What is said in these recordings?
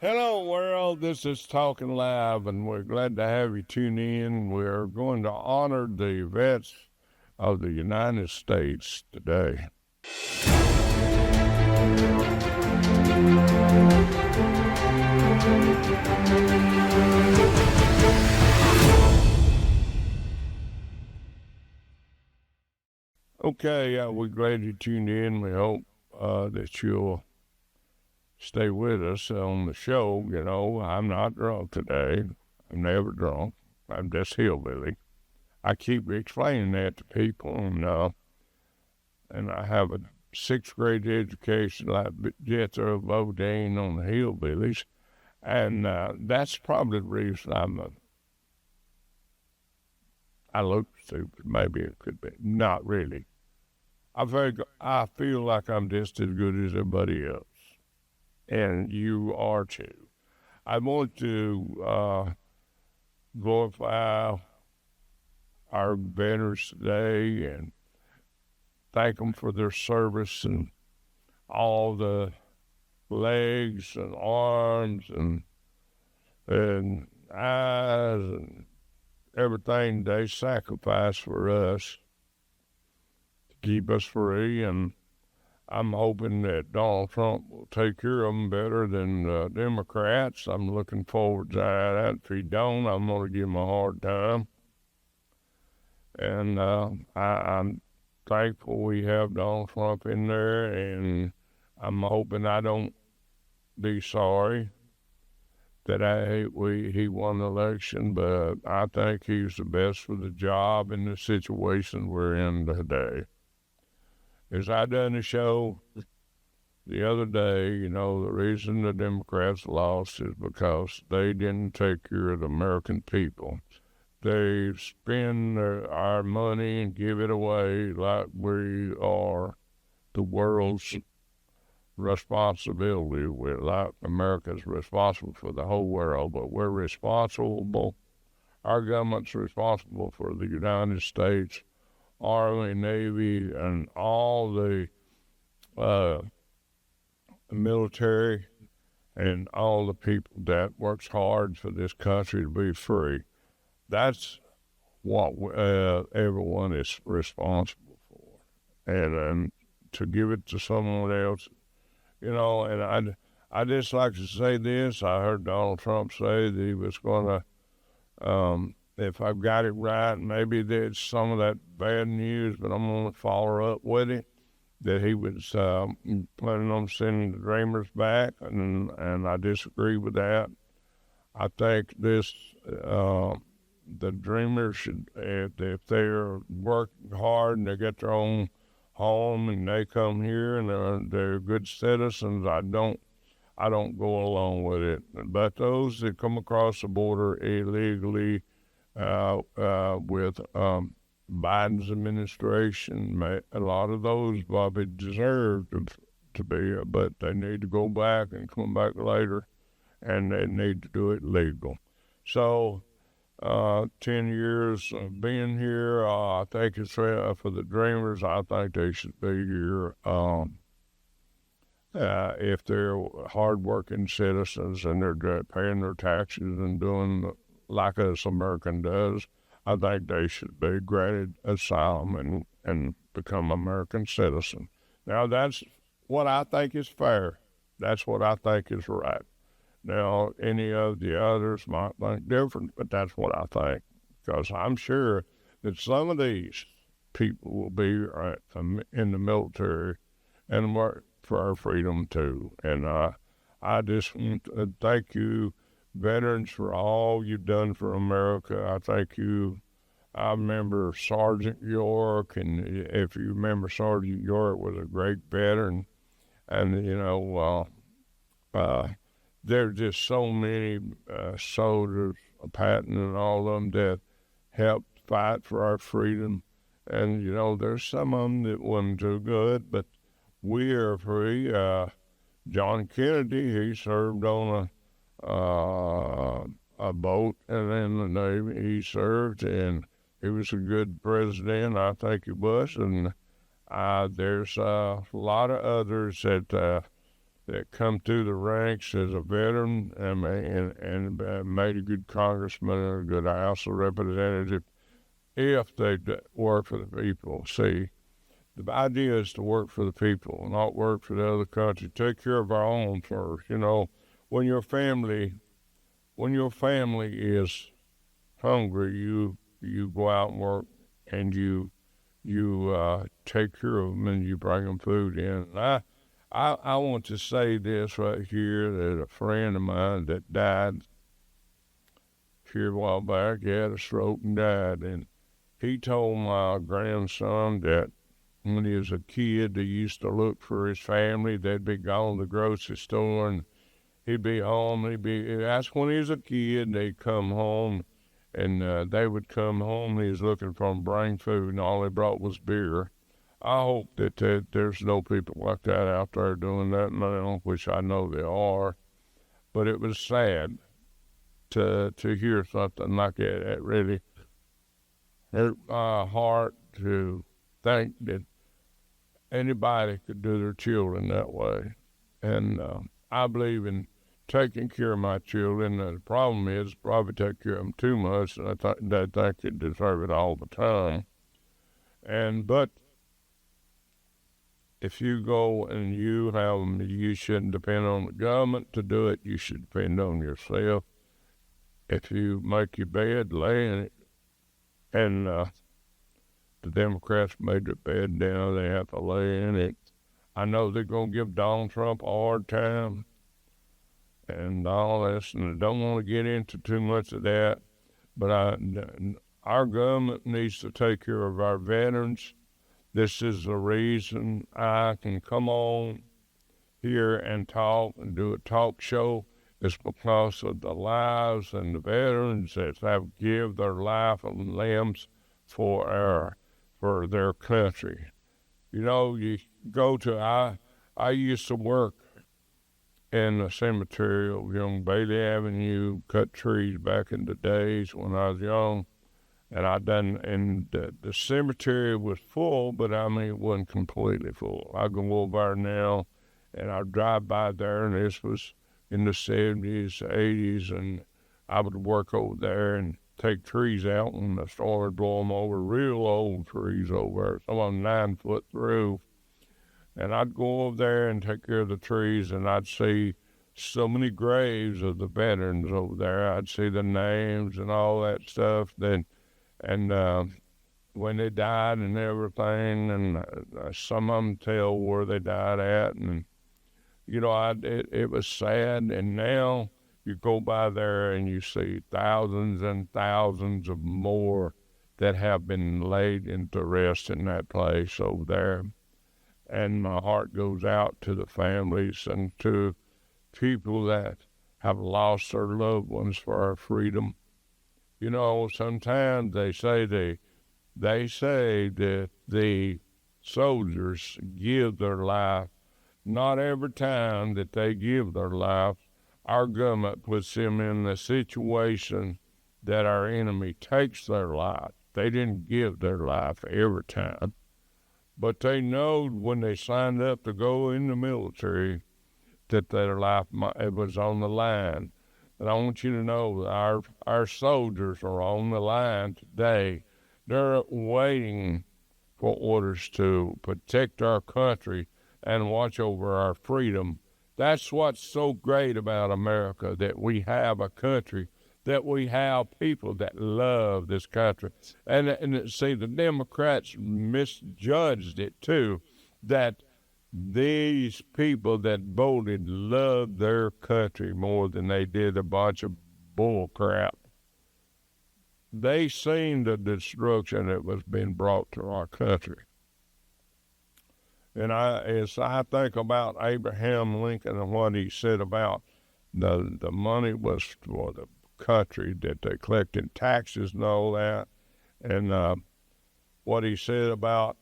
Hello, world. This is Talkin Live, and we're glad to have you tune in. We're going to honor the vets of the United States today. Okay, we're glad you tuned in. We hope that you'll stay with us on the show. You know, I'm not drunk today. I'm never drunk. I'm just hillbilly. I keep explaining that to people, and I have a sixth grade education like Jethro Bodine on the hillbillies, and that's probably the reason I look stupid. Maybe it could be. Not really. I feel like I'm just as good as everybody else, and you are too. I want to glorify our veterans today and thank them for their service and all the legs and arms and eyes and everything they sacrifice for us to keep us free. And I'm hoping that Donald Trump will take care of them better than the Democrats. I'm looking forward to that. If he don't, I'm going to give him a hard time. And I'm thankful we have Donald Trump in there, and I'm hoping I don't be sorry that he won the election, but I think he's the best for the job in the situation we're in today. As I done a show the other day, the reason the Democrats lost is because they didn't take care of the American people. They spend our money and give it away like we are the world's responsibility. We're like America's responsible for the whole world, but we're responsible. Our government's responsible for the United States Army, Navy, and all the military and all the people that works hard for this country to be free. That's what everyone is responsible for. And to give it to someone else, and I just like to say this. I heard Donald Trump say that he was going to, if I've got it right, maybe there's some of that bad news, but I'm going to follow up with it, that he was planning on sending the Dreamers back, and I disagree with that. I think the Dreamers should, if they're working hard and they get their own home and they come here and they're good citizens, I don't go along with it. But those that come across the border illegally with Biden's administration, a lot of those probably deserve to be, but they need to go back and come back later, and they need to do it legal. So 10 years of being here, I think it's for the Dreamers. I think they should be here if they're hardworking citizens and they're paying their taxes and doing like us American does. I think they should be granted asylum and become American citizen. Now, that's what I think is fair. That's what I think is right. Now, any of the others might think different, but that's what I think. Because I'm sure that some of these people will be in the military and work for our freedom too. And I just want to thank you, veterans, for all you've done for America. I thank you. I remember Sergeant York, and if you remember, Sergeant York was a great veteran. And, there's just so many soldiers, Patton and all of them, that helped fight for our freedom. And, there's some of them that wasn't too good, but we are free. John Kennedy, he served on a boat and in the Navy. He served, and he was a good president. I think he was. And there's a lot of others that that come through the ranks as a veteran and made a good congressman and a good House of Representative if they work for the people. See, the idea is to work for the people, not work for the other country. Take care of our own first. You know, when your family is hungry, you go out and work, and you take care of them, and you bring them food in. And I want to say this right here, that a friend of mine that died here a while back, he had a stroke and died, and he told my grandson that when he was a kid, he used to look for his family. They'd be gone to the grocery store, and he'd be home. That's when he was a kid. They'd come home, and they would come home. He was looking for them, bring food, and all they brought was beer. I hope that there's no people like that out there doing that now, which I know there are. But it was sad to hear something like that. It really hurt my heart to think that anybody could do their children that way. And I believe in taking care of my children. The problem is probably take care of them too much, and I think they they deserve it all the time. But if you go and you have them, you shouldn't depend on the government to do it. You should depend on yourself. If you make your bed, lay in it. And the Democrats made their bed down. They have to lay in it. I know they're going to give Donald Trump a hard time and all this, and I don't want to get into too much of that. But our government needs to take care of our veterans. This is the reason I can come on here and talk and do a talk show. It's because of the lives and the veterans that have given their life and limbs for their country. You know, you go to, I used to work in the cemetery of Young Bailey Avenue, cut trees back in the days when I was young. And the cemetery was full, but I mean, it wasn't completely full. I go over there now, and I drive by there, and this was in the 70s, 80s, and I would work over there and take trees out, and I started blowing them over, real old trees over there, some of them 9 foot through. And I'd go over there and take care of the trees, and I'd see so many graves of the veterans over there. I'd see the names and all that stuff. And when they died and everything, and some of them tell where they died at, and you know, it was sad. And now you go by there and you see thousands and thousands of more that have been laid into rest in that place over there. And my heart goes out to the families and to people that have lost their loved ones for our freedom. You know, sometimes they say that the soldiers give their life. Not every time that they give their life, our government puts them in the situation that our enemy takes their life. They didn't give their life every time, but they know when they signed up to go in the military that their life was on the line. And I want you to know that our soldiers are on the line today. They're waiting for orders to protect our country and watch over our freedom. That's what's so great about America, that we have a country, that we have people that love this country. And see, the Democrats misjudged it too, that these people that voted loved their country more than they did a bunch of bull crap. They seen the destruction that was being brought to our country. And as I think about Abraham Lincoln and what he said about the money was for the country, that they collected taxes and all that, and what he said about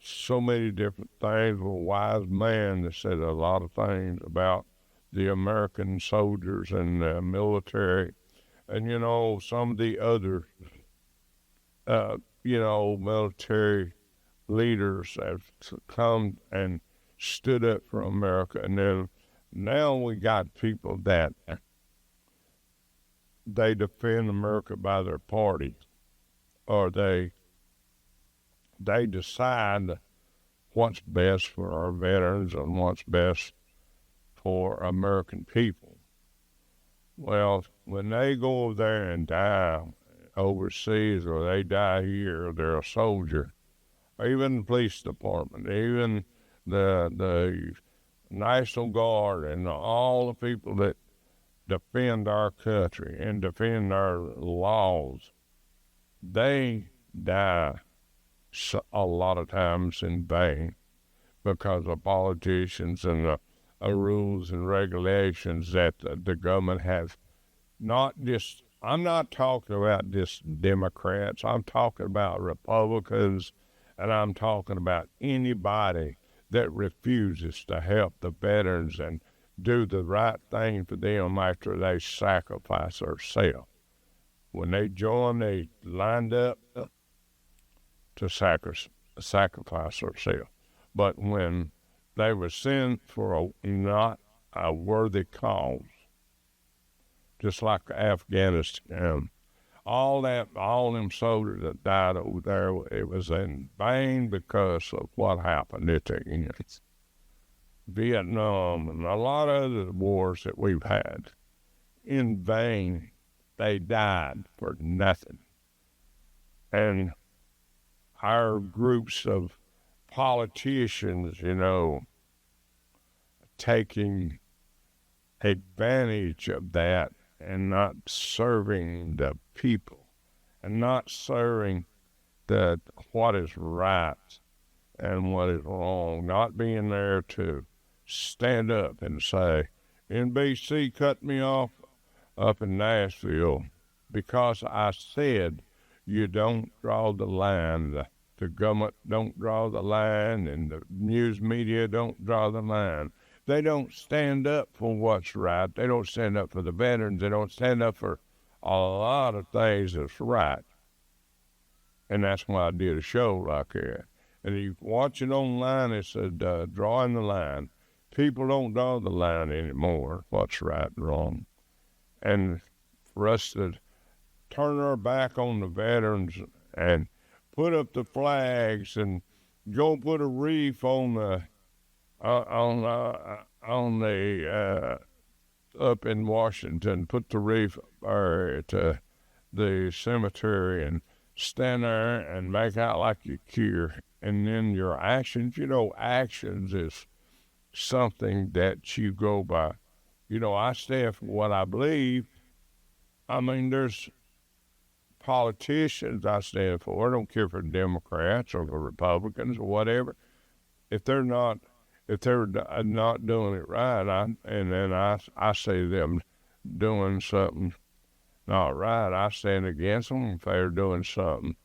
so many different things, a wise man that said a lot of things about the American soldiers and the military, and you know, some of the other military leaders have come and stood up for America, and then Now we got people that they defend America by their party, or they decide what's best for our veterans and what's best for American people. Well, when they go over there and die overseas, or they die here, or they're a soldier, or even the police department, even the National Guard, and all the people that defend our country and defend our laws, they die a lot of times in vain because of politicians and the rules and regulations that the government has. I'm not talking about just Democrats, I'm talking about Republicans, and I'm talking about anybody that refuses to help the veterans and do the right thing for them after they sacrifice themselves. When they joined, they lined up to sacrifice themselves. But when they were sent for not a worthy cause, just like Afghanistan, all them soldiers that died over there, it was in vain because of what happened at the end. Vietnam and a lot of other wars that we've had, in vain, they died for nothing. And our groups of politicians, taking advantage of that and not serving the people and not serving what is right and what is wrong, not being there to stand up and say, NBC cut me off up in Nashville because I said you don't draw the line. The government don't draw the line, and the news media don't draw the line. They don't stand up for what's right. They don't stand up for the veterans. They don't stand up for a lot of things that's right. And that's why I did a show like that. And if you watch it online, it said drawing the line. People don't draw the line anymore, what's right and wrong. And for us to turn our back on the veterans and put up the flags and go put a wreath on the up in Washington, put the wreath at the cemetery and stand there and make out like you care. And then your actions, actions is something that you go by. I stand for what I believe. I mean, there's politicians I stand for. I don't care for Democrats or the Republicans or whatever. If they're not doing it right, I see them doing something not right, I stand against them. If they're doing something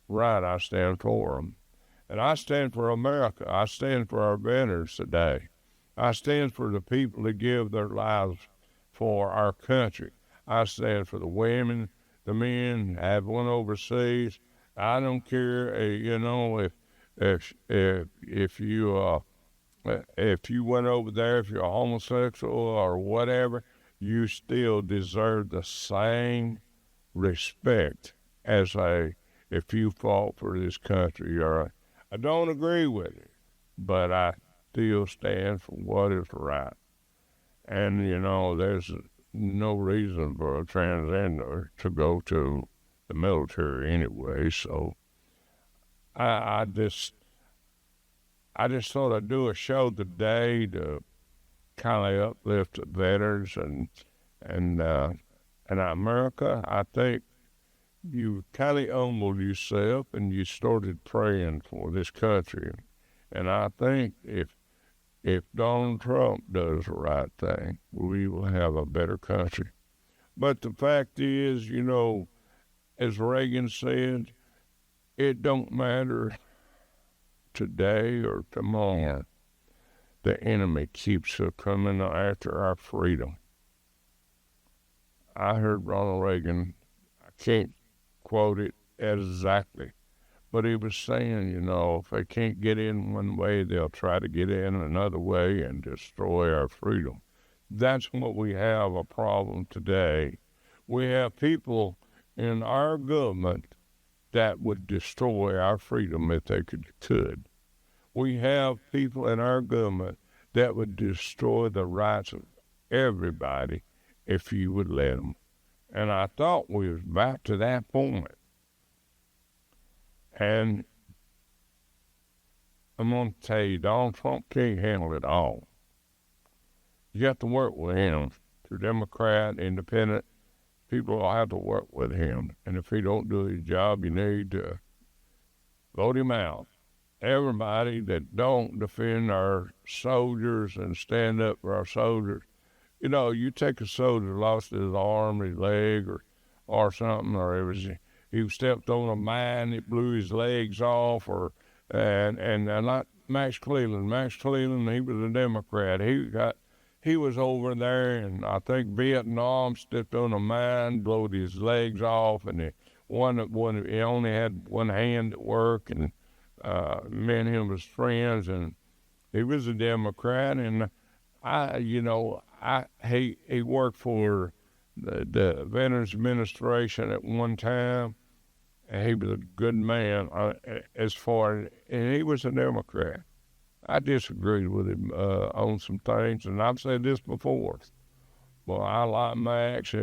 right, I stand for them. And I stand for America. I stand for our veterans today. I stand for the people that give their lives for our country. I stand for the women, the men, have one overseas. I don't care, if you went over there, if you're homosexual or whatever, you still deserve the same respect as if you fought for this country. I don't agree with it, but I still stand for what is right. And, there's no reason for a transgender to go to the military anyway, so I just thought I'd do a show today to kind of uplift the veterans and America. I think you kind of humbled yourself and you started praying for this country. And I think if Donald Trump does the right thing, we will have a better country. But the fact is, as Reagan said, it don't matter today or tomorrow. The enemy keeps coming after our freedom. I heard Ronald Reagan, I can't quote it exactly, but he was saying, if they can't get in one way, they'll try to get in another way and destroy our freedom. That's what we have a problem today. We have people in our government that would destroy our freedom if they could. We have people in our government that would destroy the rights of everybody if you would let them. And I thought we was back to that point. And I'm going to tell you, Donald Trump can't handle it all. You have to work with him. If you're Democrat, independent, people will have to work with him. And if he don't do his job, you need to vote him out. Everybody that don't defend our soldiers and stand up for our soldiers, you know, you take a soldier lost his arm, his leg, or something, or he stepped on a mine, it blew his legs off, and not Max Cleveland. Max Cleveland, he was a Democrat. He was over there, and I think Vietnam, stepped on a mine, blowed his legs off, and he only had one hand at work, and me and him was friends, and he was a Democrat, and he worked for the Veterans Administration at one time, and he was a good man and he was a Democrat. I disagreed with him on some things, and I've said this before. Well, I like Max.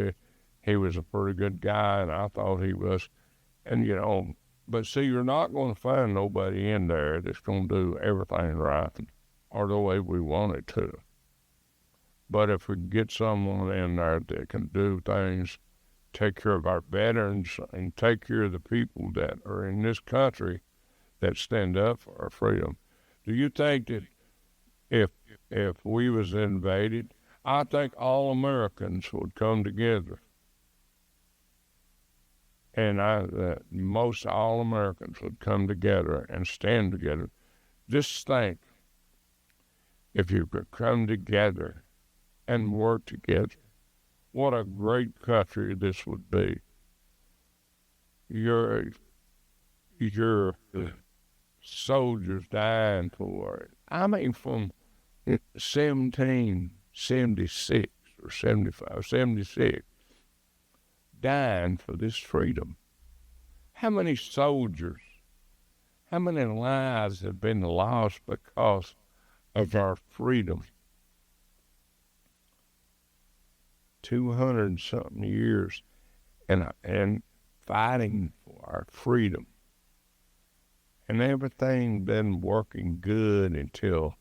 He was a pretty good guy, and I thought he was. And, but see, you're not going to find nobody in there that's going to do everything right or the way we want it to. But if we get someone in there that can do things, take care of our veterans, and take care of the people that are in this country that stand up for our freedom, do you think that if we was invaded, I think all Americans would come together, and most all Americans would come together and stand together. Just think, if you could come together and work together, what a great country this would be. Your soldiers dying for it. I mean, from 1776 or 75, 76, dying for this freedom. How many soldiers, how many lives have been lost because of our freedom? 200 and something years and fighting for our freedom. And everything been working good until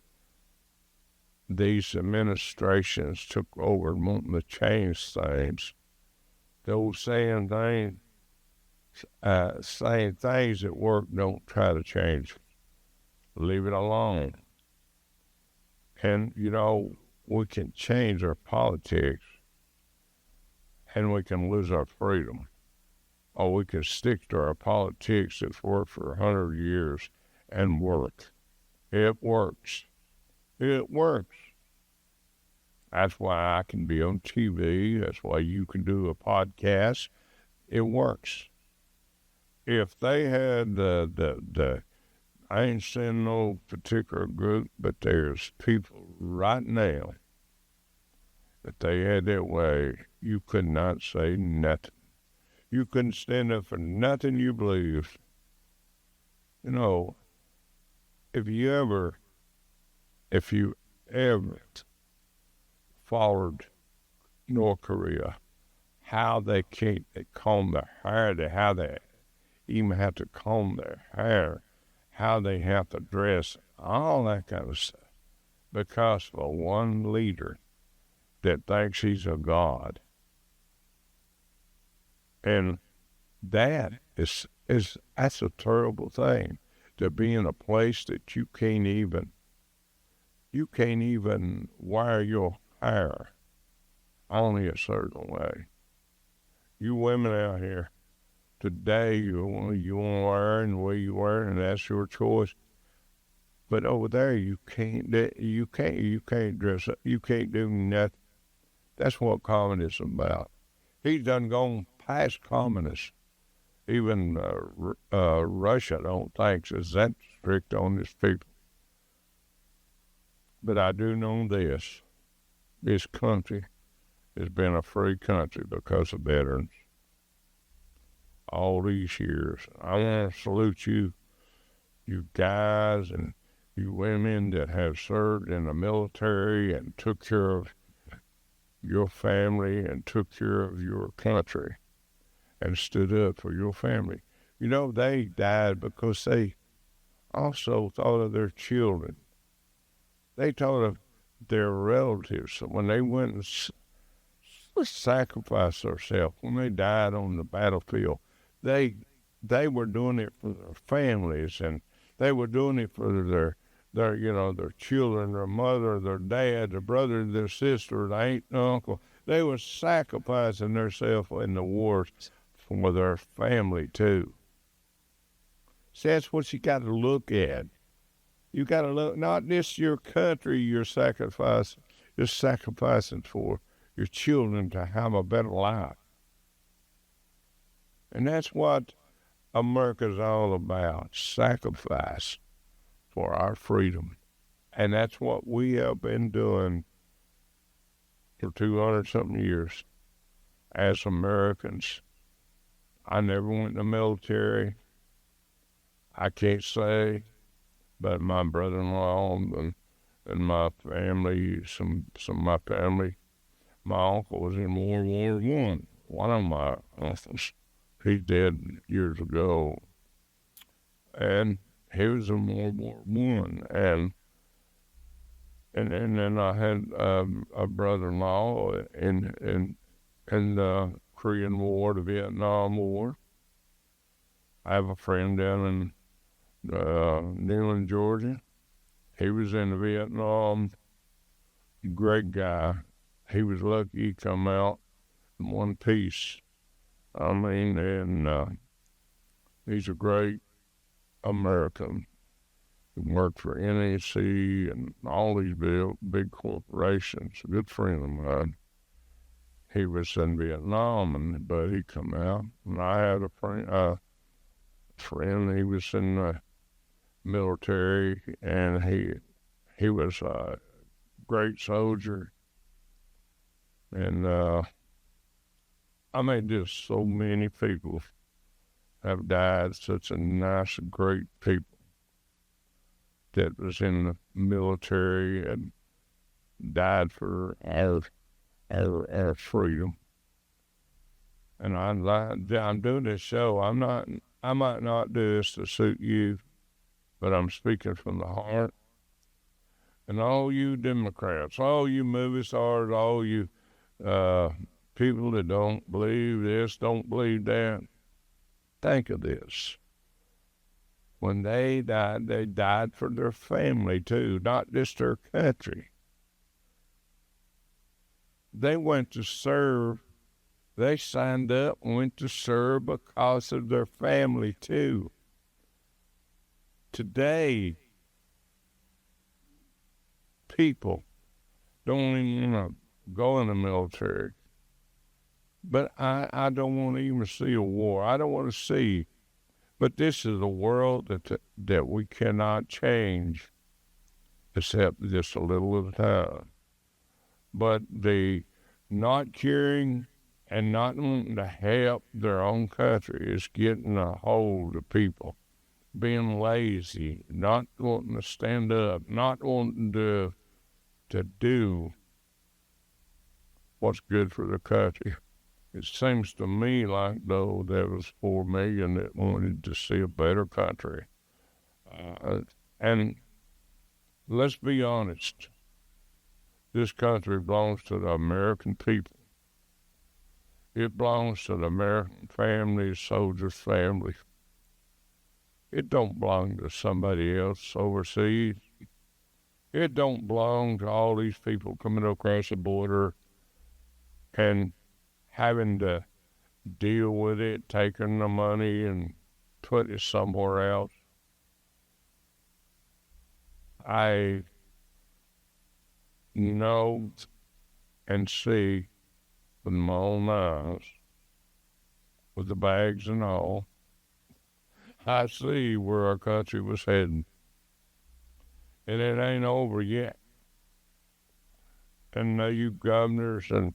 these administrations took over and wanting to change things. Those saying things that work, don't try to change. Leave it alone. And, we can change our politics, and we can lose our freedom. Or we can stick to our politics that's worked for 100 years and work. It works. It works. That's why I can be on TV. That's why you can do a podcast. It works. If they had I ain't saying no particular group, but there's people right now that they had that way, you could not say nothing. You couldn't stand up for nothing you believed. If you ever followed North Korea, how they comb their hair, how they even have to comb their hair, how they have to dress, all that kind of stuff, because of one leader that thinks he's a god. And that's a terrible thing, to be in a place that you can't even wear your hair only a certain way. You women out here today, you want to wear it and the way you wear it, and that's your choice. But over there, you can't dress up. You can't do nothing. That's what communism about. He's done gone past communists. Even Russia, I don't think, is that strict on its people. But I do know this. this country has been a free country because of veterans all these years. I want to salute you, you guys and you women that have served in the military and took care of your family and took care of your country and stood up for your family. You know, they died because they also thought of their children. They thought of their relatives. So when they went and sacrificed themselves, when they died on the battlefield, they were doing it for their families, and they were doing it for their children, their mother, their dad, their brother, their sister, their aunt, and uncle. They were sacrificing themselves in the wars for their family too. See, that's what you got to look at. You got to look not just your country you're sacrificing for your children to have a better life. And that's what America's all about, sacrifice for our freedom. And that's what we have been doing for 200-something years as Americans. I never went in the military. I can't say, but my brother-in-law and my family, some of my family, my uncle was in World War I. One of my uncles, he's dead years ago, and he was in World War I. And then I had a brother-in-law in the Korean War, the Vietnam War. I have a friend down in Neyland, Georgia. He was in the Vietnam. Great guy. He was lucky he come out in one piece. I mean, and he's a great American. He worked for NEC and all these big corporations. A good friend of mine. He was in Vietnam, but he come out. And I had a friend. He was in the military, and he was a great soldier. And I mean, just so many people have died. Such a nice, great people that was in the military and died for our freedom. And I'm doing this show. I might not do this to suit you, but I'm speaking from the heart. And all you Democrats, all you movie stars, all you people that don't believe this, don't believe that, think of this. When they died for their family too, not just their country. They went to serve. They signed up and went to serve because of their family too. Today, people don't even want to go in the military. But I don't want to even see a war. I don't want to see. But this is a world that we cannot change, except just a little at a time. But the not caring and not wanting to help their own country is getting a hold of people. Being lazy, not wanting to stand up, not wanting to do what's good for the country. It seems to me like, though, there was 4 million that wanted to see a better country. And let's be honest, this country belongs to the American people. It belongs to the American families, soldiers' families. It don't belong to somebody else overseas. It don't belong to all these people coming across the border and having to deal with it, taking the money and put it somewhere else. I know and see with my own eyes, with the bags and all, I see where our country was heading. And it ain't over yet. and you governors and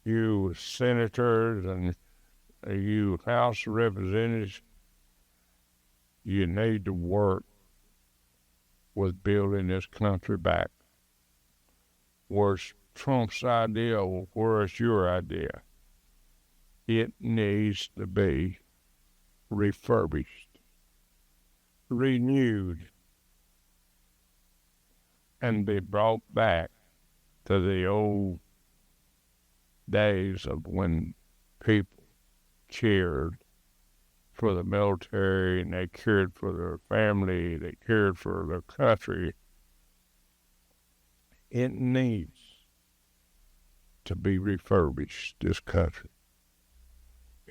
you senators and you House of Representatives, you need to work with building this country back. Where's Trump's idea or where's your idea? It needs to be refurbished, renewed, and be brought back to the old days of when people cared for the military and they cared for their family, they cared for their country. It needs to be refurbished, this country.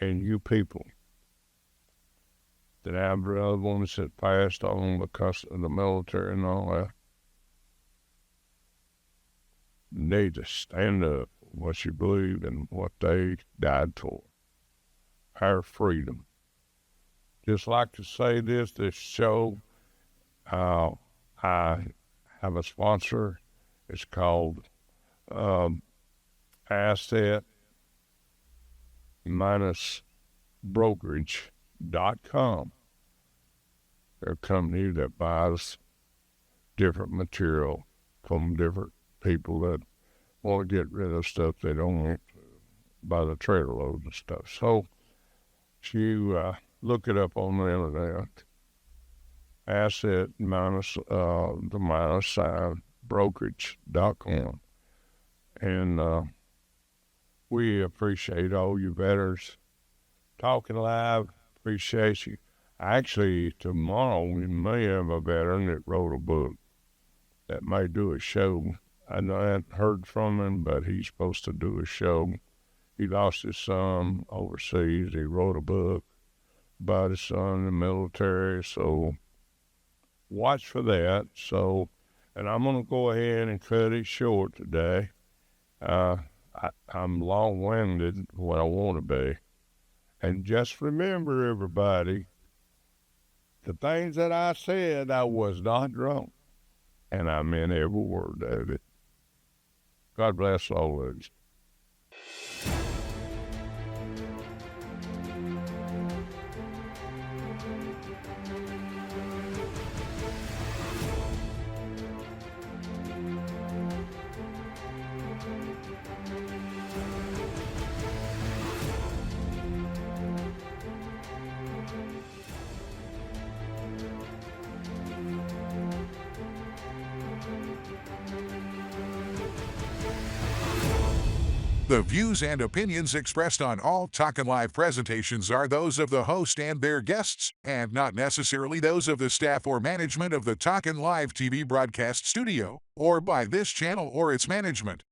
And you people that have the other ones that passed on because of the military and all that, need to stand up for what you believe and what they died for. Our freedom. Just like to say this show, I have a sponsor. It's called asset-brokerage.com. They're a company that buys different material from different people that want to get rid of stuff they don't want to by the trailer loads and stuff. So you look it up on the internet, asset-brokerage.com. And we appreciate all you veterans. Talking Live, appreciate you. Actually, tomorrow we may have a veteran that wrote a book that may do a show. I haven't heard from him, but he's supposed to do a show. He lost his son overseas. He wrote a book about his son in the military, so watch for that. So, and I'm going to go ahead and cut it short today. I'm long-winded what I want to be. And just remember, everybody, the things that I said, I was not drunk. And I meant every word of it. God bless all of you. The views and opinions expressed on all Talkin' Live presentations are those of the host and their guests, and not necessarily those of the staff or management of the Talkin' Live TV broadcast studio, or by this channel or its management.